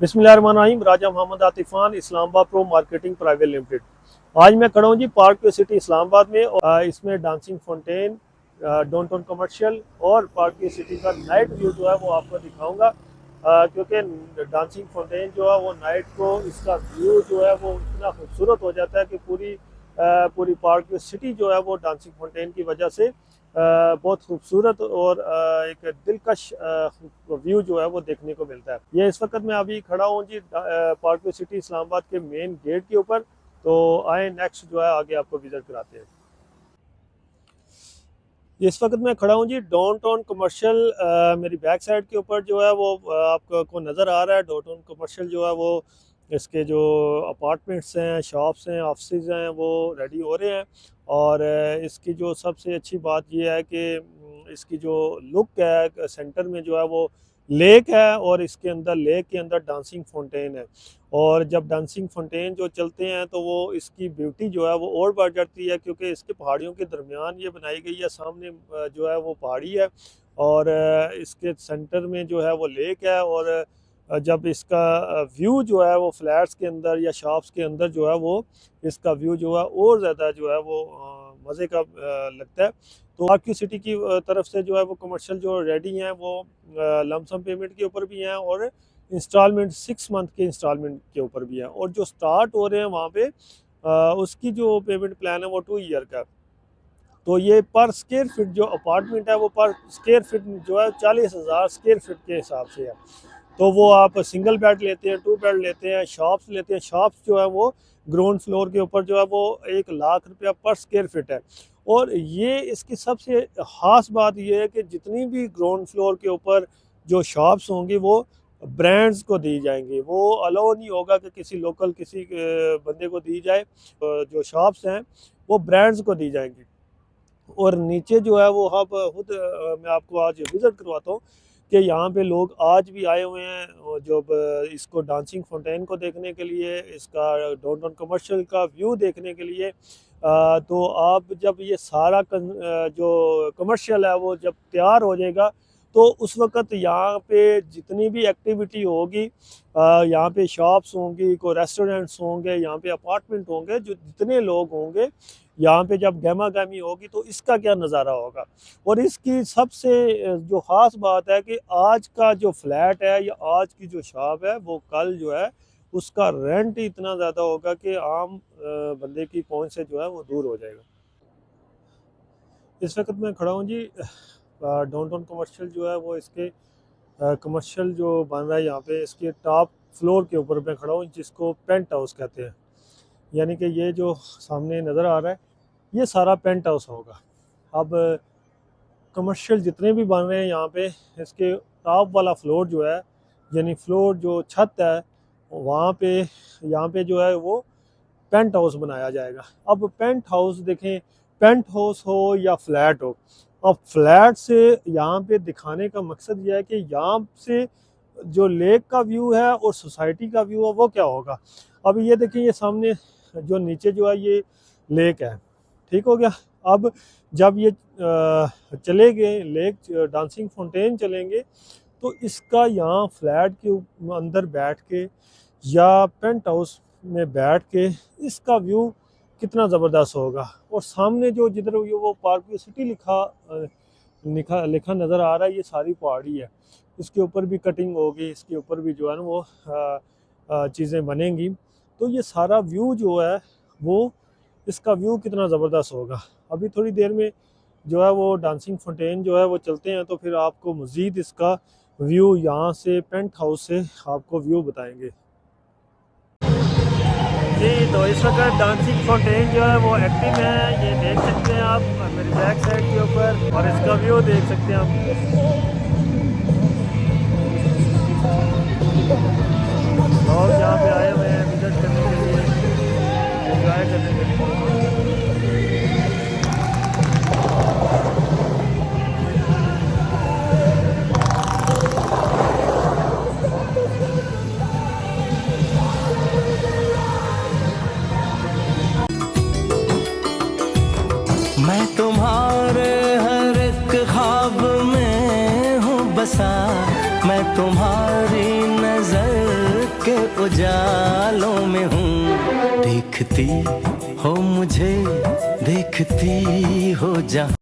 बिस्मिल्लाहिर्रहमानिर्रहीम। राजा मोहम्मद आतिफान, Islamabad pro marketing private limited. आज मैं खड़ा हूँ जी पार्क व्यू सिटी इस्लामाबाद में और इसमें डांसिंग फाउंटेन, डाउनटाउन कमर्शियल और पार्क व्यू सिटी का नाइट व्यू जो है वो आपको दिखाऊंगा, क्योंकि डांसिंग फाउंटेन जो है वो नाइट को इसका व्यू जो है वो इतना खूबसूरत हो जाता है कि पूरी पार्क व्यू सिटी जो है वो डांसिंग फाउंटेन की वजह से बहुत खूबसूरत और एक दिलकश व्यू जो है वो देखने को मिलता है। ये इस वक्त मैं अभी खड़ा हूँ जी पार्क व्यू सिटी इस्लामाबाद के मेन गेट के ऊपर। तो आए नेक्स्ट जो है आगे आपको विजिट कराते हैं। इस वक्त मैं खड़ा हूँ जी डाउनटाउन कमर्शियल, मेरी बैक साइड के ऊपर जो है वो आपको नज़र आ रहा है। डाउनटाउन कमर्शियल जो है वो इसके जो अपार्टमेंट्स हैं, शॉप्स हैं, ऑफिस हैं वो रेडी हो रहे हैं। और इसकी जो सबसे अच्छी बात ये है कि इसकी जो लुक है, सेंटर में जो है वो लेक है और इसके अंदर लेक के अंदर डांसिंग फाउंटेन है। और जब डांसिंग फाउंटेन जो चलते हैं तो वो इसकी ब्यूटी जो है वो और बढ़ जाती है, क्योंकि इसके पहाड़ियों के दरमियान ये बनाई गई है। सामने जो है वो पहाड़ी है और इसके सेंटर में जो है वो लेक है। और जब इसका व्यू जो है वो फ्लैट्स के अंदर या शॉप्स के अंदर जो है वो इसका व्यू जो है और ज़्यादा जो है वो मज़े का लगता है। तो आरक्यू सिटी की तरफ से जो है वो कमर्शियल जो रेडी हैं वो लमसम पेमेंट के ऊपर भी हैं और इंस्टॉलमेंट 6 मंथ के इंस्टॉलमेंट के ऊपर भी है। और जो स्टार्ट हो रहे हैं वहाँ पे उसकी जो पेमेंट प्लान है वो 2 ईयर का। तो ये पर स्क्वायर फीट जो अपार्टमेंट है वो पर स्क्वायर फीट जो है 40,000 स्क्वायर फीट के हिसाब से है। तो वो आप सिंगल बेड लेते हैं, 2 बेड लेते हैं, शॉप्स लेते हैं। शॉप्स जो है वो ग्राउंड फ्लोर के ऊपर जो है वो 1 लाख रुपया पर स्क्वायर फीट है। और ये इसकी सबसे ख़ास बात ये है कि जितनी भी ग्राउंड फ्लोर के ऊपर जो शॉप्स होंगी वो ब्रांड्स को दी जाएंगी। वो अलाउ नहीं होगा कि किसी लोकल किसी बंदे को दी जाए। जो शॉप्स हैं वो ब्रांड्स को दी जाएंगी। और नीचे जो है वो अब खुद मैं आपको आज विज़िट करवाता हूँ कि यहाँ पे लोग आज भी आए हुए हैं और जो इसको डांसिंग फाउंटेन को देखने के लिए, इसका डाउनटाउन कमर्शियल का व्यू देखने के लिए। तो आप जब ये सारा जो कमर्शियल है वो जब तैयार हो जाएगा तो उस वक़्त यहाँ पे जितनी भी एक्टिविटी होगी, यहाँ पे शॉप्स होंगी, कोई रेस्टोरेंट्स होंगे, यहाँ पे अपार्टमेंट होंगे, जो जितने लोग होंगे यहाँ पे जब गहमा गहमी होगी तो इसका क्या नज़ारा होगा। और इसकी सबसे जो ख़ास बात है कि आज का जो फ्लैट है या आज की जो शॉप है वो कल जो है उसका रेंट इतना ज़्यादा होगा कि आम बंदे की पहुंच से जो है वो दूर हो जाएगा। इस वक्त मैं खड़ा हूँ जी डाउनटाउन कमर्शियल जो है वो इसके कमर्शियल जो बन रहा है यहाँ पे इसके टॉप फ्लोर के ऊपर मैं खड़ा हूँ, जिसको पेंट हाउस कहते हैं। यानी कि ये जो सामने नज़र आ रहा है ये सारा पेंट हाउस होगा। अब कमर्शियल जितने भी बन रहे हैं यहाँ पे इसके टॉप वाला फ्लोर जो है, यानी फ्लोर जो छत है वहाँ पे यहाँ पे जो है वो पेंट हाउस बनाया जाएगा। अब पेंट हाउस देखें, पेंट हाउस हो या फ्लैट हो, अब फ्लैट से यहाँ पे दिखाने का मकसद यह है कि यहाँ से जो लेक का व्यू है और सोसाइटी का व्यू है वो क्या होगा। अब ये देखिए ये सामने जो नीचे जो है ये लेक है, ठीक हो गया। अब जब ये चले गए लेक डांसिंग फाउंटेन चलेंगे तो इसका यहाँ फ्लैट के अंदर बैठ के या पेंट हाउस में बैठ के इसका व्यू कितना ज़बरदस्त होगा। और सामने जो जिधर वो पार्क व्यू सिटी लिखा नज़र आ रहा है, ये सारी पहाड़ी है। इसके ऊपर भी कटिंग होगी, इसके ऊपर भी जो है ना वो चीज़ें बनेंगी। तो ये सारा व्यू जो है वो इसका व्यू कितना ज़बरदस्त होगा। अभी थोड़ी देर में जो है वो डांसिंग फाउंटेन जो है वो चलते हैं तो फिर आपको मज़ीद इसका व्यू यहाँ से पेंट हाउस से आपको व्यू बताएंगे जी। तो इस वक्त डांसिंग फाउंटेन जो है वो एक्टिव है, ये देख सकते हैं आप मेरी बैक साइड के ऊपर, और इसका व्यू देख सकते हैं आप। लोग यहाँ पे आए हुए हैं विजिट करने के लिए, एंजॉय करने के लिए। मैं तुम्हारे हर एक ख्वाब में उजालों में हूँ। देखती हो मुझे, देखती हो जहाँ।